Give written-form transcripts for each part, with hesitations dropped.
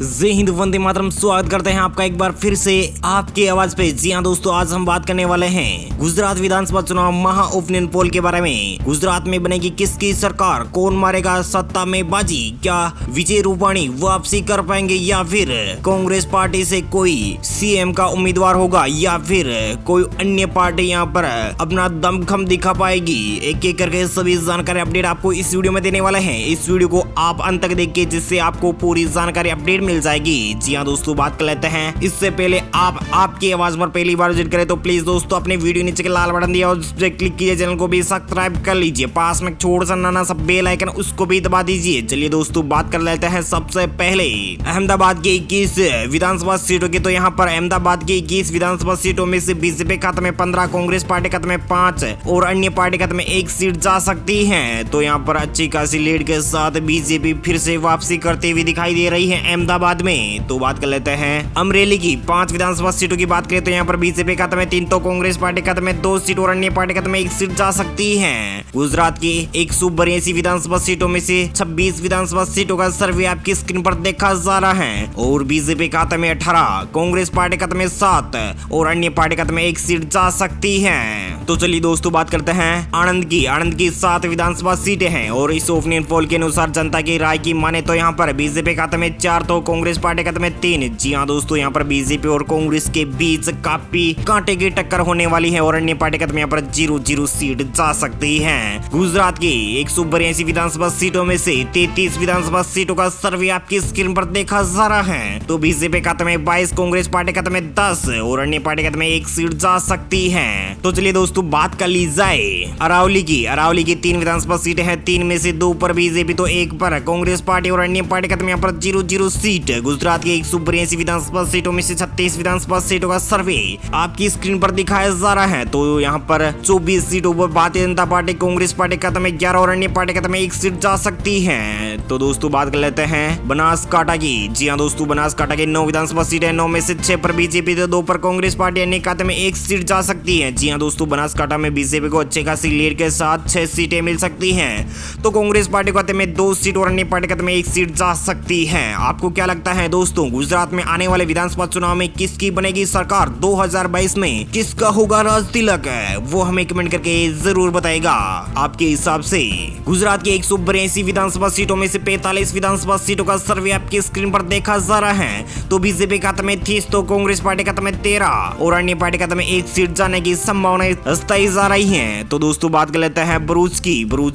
जय हिंद, वंदे मातरम। स्वागत करते हैं आपका एक बार फिर से आपकी आवाज पे। जी हाँ दोस्तों, आज हम बात करने वाले हैं गुजरात विधानसभा चुनाव महा ओपिनियन पोल के बारे में। गुजरात में बनेगी किसकी सरकार, कौन मारेगा सत्ता में बाजी, क्या विजय रूपाणी वापसी कर पाएंगे या फिर कांग्रेस पार्टी से कोई सीएम का उम्मीदवार होगा या फिर कोई अन्य पार्टी यहाँ पर अपना दमखम दिखा पाएगी। एक एक करके सभी जानकारी अपडेट आपको इस वीडियो में देने वाले हैं। इस वीडियो को आप अंत तक देखिए जिससे आपको पूरी जानकारी अपडेट मिल जाएगी। जी हाँ दोस्तों, बात कर लेते हैं। इससे पहले आप आपकी आवाज पर पहली बार विजिट करें तो प्लीज दोस्तों अपने वीडियो नीचे के लाल बटन दिया और उस पर क्लिक कीजिए, चैनल को भी सब्सक्राइब कर लीजिए, पास में छोटा सा नाना सा बेल आइकन उसको भी दबा दीजिए। चलिए दोस्तों, बात कर लेते हैं सबसे पहले अहमदाबाद की 21 विधानसभा सीटों की। तो यहाँ पर अहमदाबाद की 21 विधानसभा सीटों में से बीजेपी खाते में 15, कांग्रेस पार्टी खाते में 5 और अन्य पार्टी खाते में 1 सीट जा सकती है। तो यहाँ पर अच्छी खासी लीड के साथ बीजेपी फिर से वापसी करते हुए दिखाई दे रही है अहमदाबाद में। तो बात कर लेते हैं अमरेली की 5 विधानसभा सीटों की। बात करें तो यहाँ पर बीजेपी खाते में 3, तो कांग्रेस पार्टी खाते में 2 सीट और अन्य पार्टी खाते में 1 सीट जा सकती है। गुजरात की 182 विधानसभा सीटों में से 26 विधानसभा सीटों का सर्वे आपकी स्क्रीन पर देखा जा रहा है और बीजेपी खाते में 18, कांग्रेस पार्टी खाते में 7 और अन्य पार्टी खाते में 1 सीट जा सकती है। तो चलिए दोस्तों, बात करते हैं आनंद की 7 विधानसभा सीटें हैं और इस ओपिनियन पोल के अनुसार जनता की राय की माने तो यहाँ पर बीजेपी खाते में 4, तो कांग्रेस पार्टी खाते में 3। जी हाँ दोस्तों, यहाँ पर बीजेपी और कांग्रेस के बीच काफी कांटे की टक्कर होने वाली है और अन्य पार्टी खाते में यहाँ पर 0-0 सीट जा सकती है। गुजरात की 182 विधानसभा सीटों में से 33 विधानसभा सीटों का सर्वे आपकी स्क्रीन पर देखा जा रहा है। तो बीजेपी खाते में 22, कांग्रेस पार्टी खाते में 10 और अन्य पार्टी खाते में 1 सीट जा सकती है। तो चलिए दोस्तों, बात कर ली जाए अरावली की 3 विधानसभा सीटें हैं। 3 में से 2 पर बीजेपी तो 1 पर कांग्रेस पार्टी और अन्य पार्टी खाते में यहाँ पर 0-0 सीट। गुजरात की 182 विधानसभा सीटों में से 36 विधानसभा सीटों का सर्वे आपकी स्क्रीन पर दिखाया जा रहा है। तो यहाँ पर 24 सीटों पर भारतीय जनता पार्टी, कांग्रेस पार्टी खाते में 11 और अन्य पार्टी खाते में 1 सीट जा सकती है। तो दोस्तों, बात कर लेते हैं बनासकांठा की। जी हाँ दोस्तों, बनासकांठा की 9 विधानसभा सीटें, 9 में से 6 पर बीजेपी तो 2 पर कांग्रेस पार्टी, अन्य खाते में 1 सीट जा सकती है। जी हाँ दोस्तों, बनासकांठा में बीजेपी को अच्छी खासी लीड के साथ 6 सीटें मिल सकती हैं। तो कांग्रेस पार्टी खाते में 2 सीट और अन्य पार्टी खाते में 1 सीट जा सकती है। आपको क्या लगता है दोस्तों, गुजरात में आने वाले विधानसभा चुनाव में किसकी बनेगी सरकार? 2022 में किसका होगा राज तिलक? वो हमें कमेंट करके जरूर बताएगा। आपके हिसाब से गुजरात की 182 विधानसभा सीटों में से 45 विधानसभा सीटों का सर्वे आपकी स्क्रीन पर देखा जा रहा है। तो बीजेपी खाते में 30, तो कांग्रेस पार्टी खाते में 13 और अन्य पार्टी खाते में 1 सीट जाने की संभावनाएं स्थायी जा रही है। तो दोस्तों, बात कर लेते हैं भरूच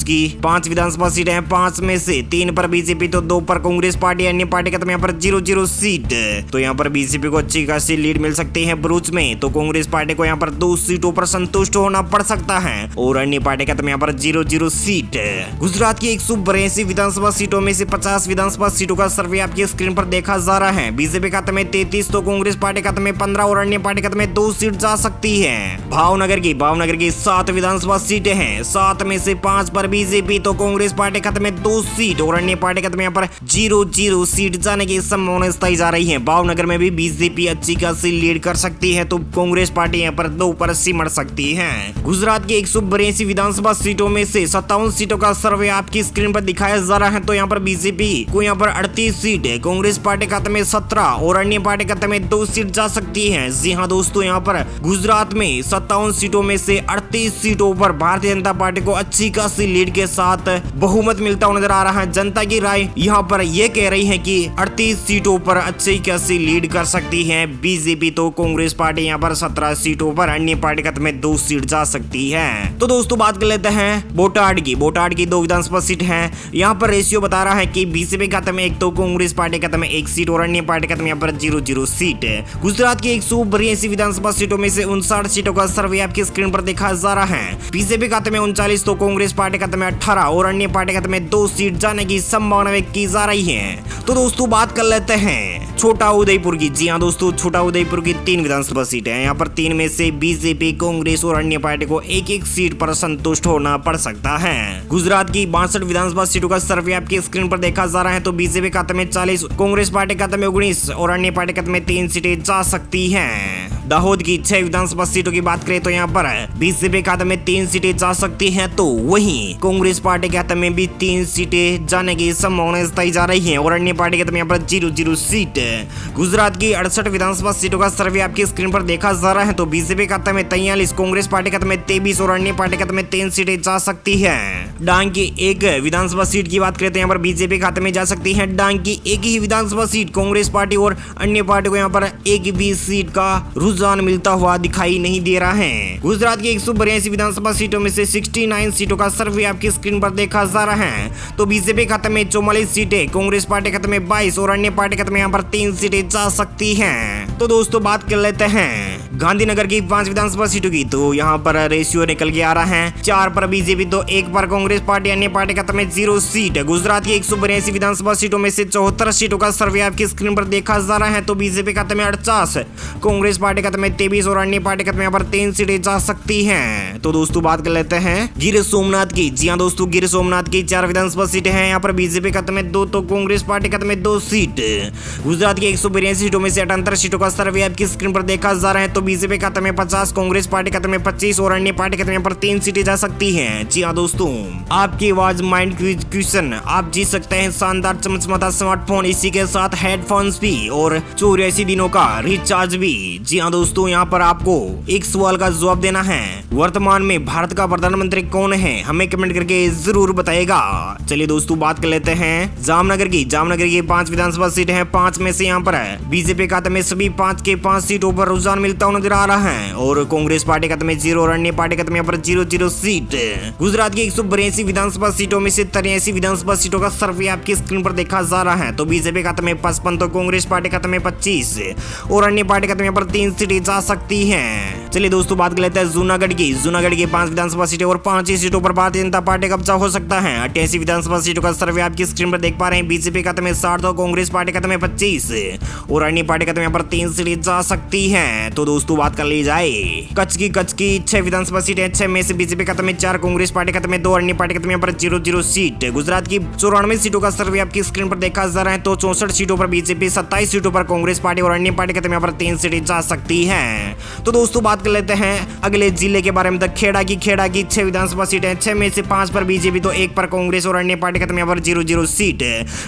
की 5 विधानसभा सीटें हैं। 5 में से 3 पर बीजेपी तो 2 पर कांग्रेस पार्टी, अन्य पार्टी खाते में यहाँ पर 0-0 सीट। तो यहाँ पर बीजेपी को अच्छी खासी लीड मिल सकती है भरूच में। तो कांग्रेस पार्टी को यहाँ पर 2 सीटों पर संतुष्ट होना पड़ सकता है और अन्य पार्टी खाते में यहाँ पर 0-0 सीट। गुजरात की 182 विधानसभा सीटों में से 50 विधानसभा सीटों का सर्वे आपकी स्क्रीन पर देखा जा रहा है। बीजेपी खाते में 33, तो कांग्रेस पार्टी खाते में 15 और अन्य पार्टी खाते में 2 सीट जा सकती है। भावनगर की 7 विधानसभा सीटें हैं। 7 में से 5 पर बीजेपी, तो कांग्रेस पार्टी खाते में 2 सीट और अन्य पार्टी खाते में यहाँ पर 0-0 सीट जाने की संभावना स्थायी जा रही है। भावनगर में भी बीजेपी अच्छी खासी लीड कर सकती है, तो कांग्रेस पार्टी यहाँ पर 2 पर सिमट सकती है। गुजरात की 182 विधानसभा सीटों में से 57 सीटों का सर्वे आपकी स्क्रीन पर दिखाया जा रहा है। तो यहाँ पर बीजेपी को यहाँ पर 38 सीट, कांग्रेस पार्टी खाते में 17 और अन्य पार्टी खाते में 2 सीट जा सकती है। जी हाँ दोस्तों, यहाँ पर गुजरात में 57 सीटों में से 38 सीटों पर भारतीय जनता पार्टी को अच्छी खासी लीड के साथ बहुमत मिलता हुआ नजर आ रहा है। जनता की राय यहाँ पर यह कह रही है कि 38 सीटों पर अच्छी खासी लीड कर सकती है बीजेपी। तो कांग्रेस पार्टी यहाँ पर 17 सीटों पर, अन्य पार्टी खाते में 2 सीट जा सकती है। तो दोस्तों, बात कर लेते हैं बोटाड की 2 विधानसभा सीट है। यहाँ पर रेशियो बता रहा है कि बीजेपी खाते में 1, तो कांग्रेस पार्टी खाते में 1 सीट और अन्य पार्टी खाते में यहाँ पर 0-0 सीट। गुजरात की 182 विधानसभा सीटों में से 59 सीटों का सर्वे आपकी स्क्रीन पर देखा जा रहा है। बीजेपी खाते में 39, तो कांग्रेस पार्टी खाते में 18 और अन्य पार्टी खाते में 2 सीट जाने की संभावना व्यक्त की जा रही है। तो दोस्तों, बात कर लेते हैं छोटा उदयपुर की। जी हाँ दोस्तों, छोटा उदयपुर की 3 विधानसभा सीटें हैं। यहाँ पर 3 में से बीजेपी, कांग्रेस और अन्य पार्टी को 1-1 सीट पर संतुष्ट होना पड़ सकता है। गुजरात की 62 विधानसभा सीटों का सर्वे आपकी स्क्रीन पर देखा जा रहा है। तो बीजेपी खाते में 40, कांग्रेस पार्टी खाते में 19 और अन्य पार्टी खाते में 3 सीटें जा सकती हैं। दाहोद की 6 विधानसभा सीटों की बात करें तो यहाँ पर बीजेपी खाते में 3 सीटें जा सकती हैं, तो वहीं कांग्रेस पार्टी के खाते में भी 3 सीटें जाने की संभावना जताई जा रही है और अन्य पार्टी के खाते में यहाँ पर 0-0 सीट। गुजरात की 68 विधानसभा सीटों का सर्वे आपकी स्क्रीन पर देखा जा रहा है, तो बीजेपी खाते में 43, कांग्रेस पार्टी खाते में 23 और अन्य पार्टी खाते में 3 सीटें जा सकती है। डांग की 1 विधानसभा सीट की बात करें तो यहाँ पर बीजेपी खाते में जा सकती है डांग की 1 ही विधानसभा सीट। कांग्रेस पार्टी और अन्य पार्टी को यहाँ पर 1 भी सीट का रुझान मिलता हुआ दिखाई नहीं दे रहा है। गुजरात की 182 विधानसभा सीटों में से 69 सीटों का सर्वे आपकी स्क्रीन पर देखा जा रहा है, तो बीजेपी खाते में 44 सीटें, कांग्रेस पार्टी खाते में 22 और अन्य पार्टी खाते में यहाँ पर 3 सीटें जा सकती हैं। तो दोस्तों बात कर लेते हैं गांधीनगर की 5 विधानसभा सीटों की, तो यहाँ पर रेशियो निकल के आ रहा है 4 पर बीजेपी तो 1 पर कांग्रेस पार्टी, अन्य पार्टी खाते में 0 सीट। गुजरात की 182 विधानसभा सीटों में से 74 सीटों का सर्वे आपकी स्क्रीन पर देखा जा रहा है, तो बीजेपी खाते में 48, कांग्रेस पार्टी खाते में 23 और अन्य पार्टी खाते में यहाँ पर 3 सीटें जा सकती हैं। तो दोस्तों बात कर लेते हैं गिर सोमनाथ की। जी हाँ दोस्तों, गिर सोमनाथ की 4 विधानसभा सीटें हैं, यहाँ पर बीजेपी खाते में 2 तो कांग्रेस पार्टी खाते में 2 सीट। गुजरात की 182 सीटों में से 78 सीटों का सर्वे आपकी स्क्रीन पर देखा जा रहा है, तो बीजेपी खाते में 50, कांग्रेस पार्टी खाते में 25 और अन्य पार्टी खाते में यहाँ पर 3 सीटें जा सकती हैं। जी हाँ दोस्तों, आपकी आवाज माइंड क्वेश्चन, आप जीत सकते हैं शानदार चमचमाता स्मार्टफोन, इसी के साथ हेडफोन्स भी और 84 दिनों का रिचार्ज भी। जी हाँ दोस्तों, यहाँ पर आपको एक सवाल का जवाब देना है, वर्तमान में भारत का प्रधानमंत्री कौन है, हमें कमेंट करके जरूर बताएगा। चलिए दोस्तों बात कर लेते हैं जामनगर की। जामनगर की 5 विधानसभा सीटें हैं, 5 में से यहाँ पर बीजेपी खाते में सभी 5 के 5 सीटों पर रुझान मिलता हुआ नजर आ रहा है और कांग्रेस पार्टी खाते में 0 और अन्य पार्टी खाते में यहाँ पर 0-0 सीट। गुजरात की 182 विधानसभा सीटों में से 83 विधानसभा सीटों का सर्वे आपकी स्क्रीन पर देखा जा रहा है, तो बीजेपी खाते में 55 तो कांग्रेस पार्टी खाते में 25 और अन्य पार्टी खाते में यहाँ पर 3 सीटें जा सकती हैं। चलिए दोस्तों बात कर लेते हैं जूनागढ़ की। जूनागढ़ की 5 विधानसभा सीटें और 5 ही सीटों पर भारतीय जनता पार्टी कब्जा हो सकता है। 88 विधानसभा सीटों का सर्वे आपकी स्क्रीन पर देख पा रहे हैं, बीजेपी खाते में 60 तो कांग्रेस पार्टी खाते में 25 और अन्य पार्टी खाते में यहाँ पर 3 सीटें जा सकती हैं। तो दोस्तों बात कर ली जाए कच्छ की 6 विधानसभा सीटें, 6 में से बीजेपी खाते में 4, कांग्रेस पार्टी खाते में 2 और अन्य पार्टी खाते में यहाँ पर 0-0 सीट। गुजरात की 94 सीटों का सर्वे आपकी स्क्रीन पर देखा जा रहा है, तो 64 सीटों पर बीजेपी, 27 सीटों पर कांग्रेस पार्टी और अन्य पार्टी खाते में यहाँ पर 3 सीटें जा सकती हैं। तो दोस्तों बात कर लेते हैं अगले जिले के बारे में। खेड़ा की 6 विधानसभा सीटें, 6 में से 5 पर बीजेपी तो 1 पर कांग्रेस और अन्य पार्टी खाते में यहाँ पर 0-0 सीट।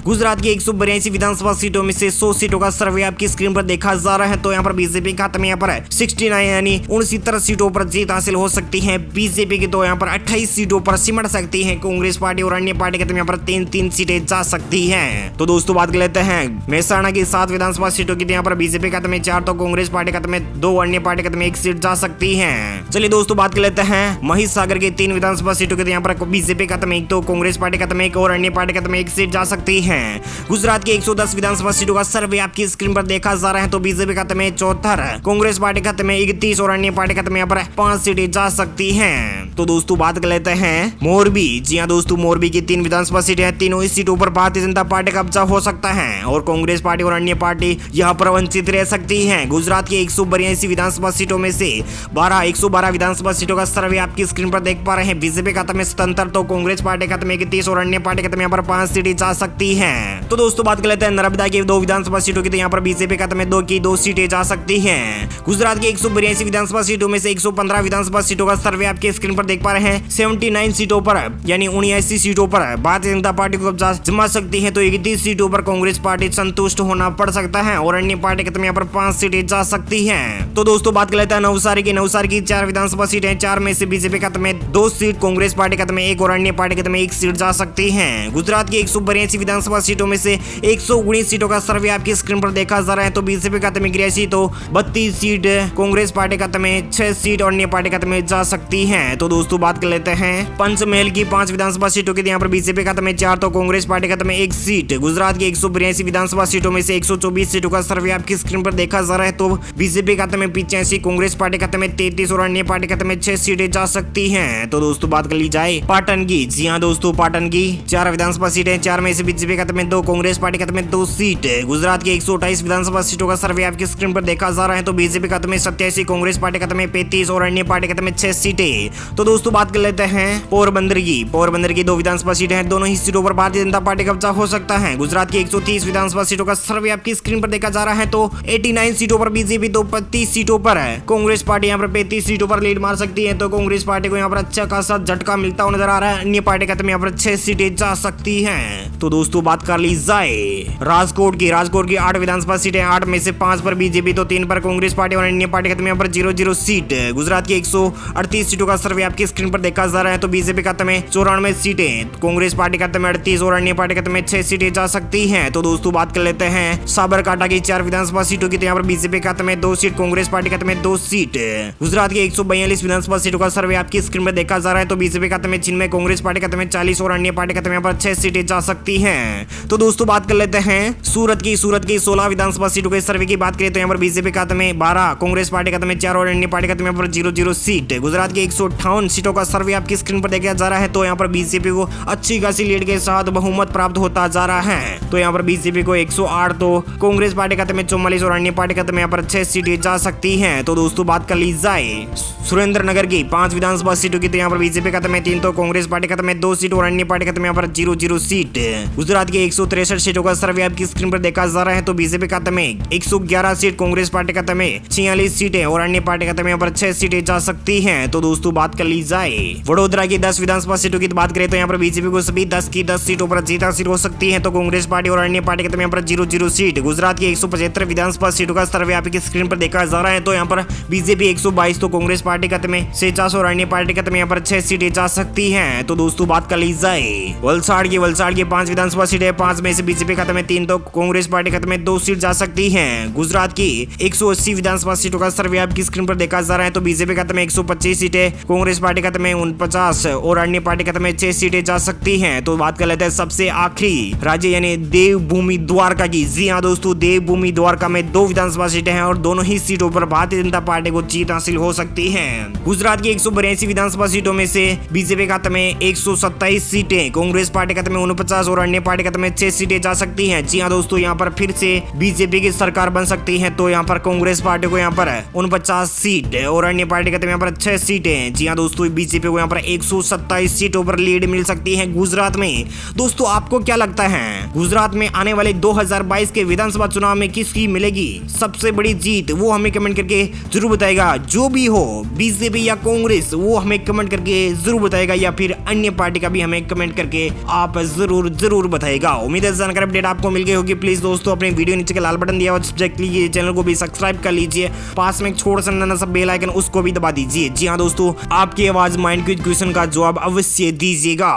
गुजरात की 182 विधानसभा सीटों में से 100 सीटों का सर्वे आपकी स्क्रीन पर देखा जा रहा है, तो यहाँ पर बीजेपी खाते में यहाँ पर 69 यानी 69 सीटों पर जीत हासिल हो सकती है बीजेपी की, तो यहाँ पर 28 सीटों पर सिमट सकती है कांग्रेस पार्टी और अन्य पार्टी खाते में यहाँ पर 3-3 सीटें जा सकती हैं। तो दोस्तों बात कर लेते हैं मेहसाणा की 7 विधानसभा सीटों की, यहाँ पर बीजेपी खाते में 4 तो कांग्रेस पार्टी खाते में 2 अन्य पार्टी खाते में 1 सीट जा सकती है। चलिए दोस्तों बात कर लेते हैं महिसागर की 3 विधानसभा सीटों के, यहाँ पर बीजेपी खाते में 1 तो कांग्रेस पार्टी खाते में 1 और अन्य पार्टी खाते में 1 सीट जा सकती है। गुजरात की 110 विधानसभा सीटों का सर्वे आपकी स्क्रीन पर देखा जा रहा है, तो बीजेपी खाते में 74, कांग्रेस पार्टी खाते में 31 और अन्य पार्टी खाते में यहाँ पर 5 सीटें जा सकती हैं। तो दोस्तों बात कर लेते हैं मोरबी। जी हाँ दोस्तों, मोरबी की 3 विधानसभा सीटें हैं, तीनों इस सीटों पर भारतीय जनता पार्टी कब्जा हो सकता है और कांग्रेस पार्टी और अन्य पार्टी यहाँ पर वंचित रह सकती है। गुजरात की 182 विधानसभा सीटों में से 112 विधानसभा सीटों का सर्वे आपकी स्क्रीन पर देख पा रहे हैं, बीजेपी खाते में 77 तो कांग्रेस पार्टी खाते में 31 और अन्य पार्टी खाते में यहाँ पर 5 सीटें जा सकती हैं। तो दोस्तों बात कर लेते हैं नर्मदा की 2 विधानसभा सीटों की, तो यहाँ पर बीजेपी खाते में 2 की 2 सीटें जा सकती हैं। गुजरात की 182 विधानसभा सीटों में से 115 विधानसभा सीटों का सर्वे आपके स्क्रीन पर देख पा रहे हैं, 79 सीटों पर यानी 79 सीटों पर भारतीय जनता पार्टी को कब्जा जमा सकती है, तो 31 सीटों पर कांग्रेस पार्टी संतुष्ट होना पड़ सकता है और अन्य पार्टी खाते में यहाँ पर 5 सीटें जा सकती हैं। तो दोस्तों बात कर लेते हैं नवसारी की 4 विधानसभा सीटें, 4 में से बीजेपी खाते में 2 सीट, कांग्रेस पार्टी खाते में 1 और अन्य पार्टी खाते में 1 सीट जा सकती हैं। गुजरात की 182 विधानसभा सीटों में से 119 सीटों का सर्वे आपकी स्क्रीन पर देखा जा रहा है, तो बीजेपी खाते में 83 तो 32 सीट, कांग्रेस पार्टी खाते में 6 सीट और अन्य पार्टी खाते में जा सकती हैं। तो दोस्तों बात कर लेते हैं पंचमहल की 5 विधानसभा सीटों की, यहाँ पर बीजेपी खाते में 4 तो कांग्रेस पार्टी खाते में 1 सीट। गुजरात की 182 विधानसभा सीटों में से 124 सीटों का सर्वे आपकी स्क्रीन पर देखा जा रहा है, तो बीजेपी खाते में 85, कांग्रेस पार्टी खाते में 33 और अन्य पार्टी खाते में 6 सीटें जा सकती हैं। तो दोस्तों बात कर ली जाए पाटन की। जी हाँ दोस्तों, पाटन की 4 विधानसभा सीटें, 4 में से बीजेपी खाते में 2, कांग्रेस पार्टी खाते में 2 सीट। गुजरात की 128 विधानसभा सीटों का सर्वे आपकी स्क्रीन पर देखा जा रहा है, तो बीजेपी खाते में 87, कांग्रेस पार्टी खाते में 35 और अन्य पार्टी खाते में 6 सीटें। तो दोस्तों बात कर लेते हैं पोरबंदर की 2 विधानसभा सीटें हैं, दोनों ही सीटों पर भारतीय जनता पार्टी कब्जा हो सकता है। गुजरात की 130 विधानसभा सीटों का सर्वे आपकी स्क्रीन पर देखा जा रहा है तो 89 सीटों पर बीजेपी, तो 35 सीटों पर है कांग्रेस पार्टी यहाँ पर 35 सीटों पर लीड मार सकती है। तो कांग्रेस पार्टी को यहाँ पर अच्छा खासा झटका मिलता हुआ नजर आ रहा है। अन्य पार्टी का यहाँ पर 6 सीटें जा सकती हैं। तो दोस्तों बात कर ली जाए राजकोट की 8 विधानसभा सीटें, 8 में से 5 पर बीजेपी, तो 3 पर कांग्रेस पार्टी और अन्य पार्टी का यहाँ पर 0-0 सीट। गुजरात की 138 सीटों का सर्वे आपकी स्क्रीन पर देखा जा रहा है तो बीजेपी का 94 सीटें, कांग्रेस पार्टी का 38 और अन्य पार्टी का 6 सीटें जा सकती हैं। तो दोस्तों बात कर लेते हैं साबरकांठा की 4 विधानसभा सीटों की, तो यहाँ पर बीजेपी का 2 सीट, कांग्रेस पार्टी का 2 सीट। गुजरात की 142 विधानसभा सीटों का सर्वे आपकी स्क्रीन पर देखा जा रहा है तो बीजेपी का 96, कांग्रेस पार्टी का 40 और अन्य पार्टी का यहाँ पर 6 सीटें जा सकती हैं। तो दोस्तों बात कर लेते हैं सूरत की 16 विधानसभा सीटों के सर्वे की बात करें तो यहाँ पर बीजेपी का 12, कांग्रेस पार्टी का 4 और अन्य पार्टी का यहाँ पर 0-0 सीट। गुजरात की 158 सीटों का सर्वे आपकी स्क्रीन पर देखा जा रहा है तो यहाँ पर बीजेपी को अच्छी खासी लीड के साथ बहुमत प्राप्त होता जा रहा है। तो यहाँ पर बीजेपी को 108, तो कांग्रेस पार्टी का 44 और अन्य पार्टी का यहाँ पर 6 सीटें जा सकती हैं। तो दोस्तों बात कर ली जाए सुरेंद्रनगर की 5 विधानसभा सीटों की, तो यहाँ पर बीजेपी का 3, तो कांग्रेस पार्टी का 2 सीट और अन्य पार्टी का यहाँ पर 0-0 सीट। गुजरात की 163 सीटों का सर्वे आपकी स्क्रीन पर देखा जा रहा है तो बीजेपी का 111 सीट, कांग्रेस पार्टी का 46 सीटें और अन्य पार्टी का यहाँ पर 6 सीटें जा सकती हैं। तो दोस्तों बात कर ली जाए वडोदरा की 10 विधानसभा सीटों की बात करें तो यहाँ पर बीजेपी को सभी 10 की 10 सीटों पर जीत हासिल हो सकती है तो कांग्रेस पार्टी और अन्य पार्टी का यहाँ पर 0-0 सीट। गुजरात की 175 विधानसभा सीटों का सर्वे आपकी स्क्रीन पर देखा जा रहा है तो यहाँ पर बीजेपी 122, तो कांग्रेस पार्टी का 46 और अन्य पार्टी का यहाँ पर 6 सीटें जा सकती हैं। तो दोस्तों बात कर ली जाए वलसाड़ की 5 विधानसभा सीटें, 5 में से बीजेपी का 3, तो कांग्रेस पार्टी का 2 सीट जा सकती हैं। गुजरात की 180 विधानसभा सीटों का सर्वे आपकी स्क्रीन पर देखा जा रहा है तो बीजेपी का 125 सीटें, कांग्रेस पार्टी का 49 और अन्य पार्टी का 6 सीटें जा सकती हैं। तो बात कर लेते हैं सबसे आखिरी राज्य यानी देवभूमि द्वारका की। जी हाँ दोस्तों, देवभूमि द्वारका में 2 विधानसभा सीटें हैं और दोनों ही सीटों पर भारतीय जनता पार्टी को जीत हासिल हो सकती है। गुजरात की 182 विधानसभा सीटों में से बीजेपी का 127 सीटें, कांग्रेस पार्टी का 49 और अन्य पार्टी का 6 सीटें जा सकती हैं। जी हाँ दोस्तों, यहाँ पर फिर से बीजेपी की सरकार बन सकती है तो यहाँ पर कांग्रेस पार्टी को यहाँ पर 49 सीट और अन्य पार्टी का यहाँ पर 6 सीटें। जी हाँ दोस्तों, बीजेपी को यहाँ पर 127 सीटों पर लीड मिल सकती है गुजरात में। दोस्तों आपको क्या लगता है गुजरात में आने वाले 2022 के विधानसभा चुनाव में किसकी मिलेगी सबसे बड़ी जीत? वो हमें कमेंट करके जरूर बताएगा। जो भी हो, बीजेपी या कांग्रेस, वो हमें कमेंट करके जरूर बताएगा, या फिर अन्य पार्टी का भी हमें कमेंट करके आप जरूर बताएगा। उम्मीद है जानकारी अपडेट आपको मिल गई होगी। प्लीज दोस्तों अपने वीडियो नीचे का लाल बटन दिया और सब्सक्राइब कीजिए, चैनल को भी सब्सक्राइब कर लीजिए, पास में एक छोटा सा नन्हा सा बेल आइकन उसको भी दबा दीजिए। जी हाँ दोस्तों, आपकी आवाज माइंड क्विज क्वेश्चन का जवाब अवश्य दीजिएगा।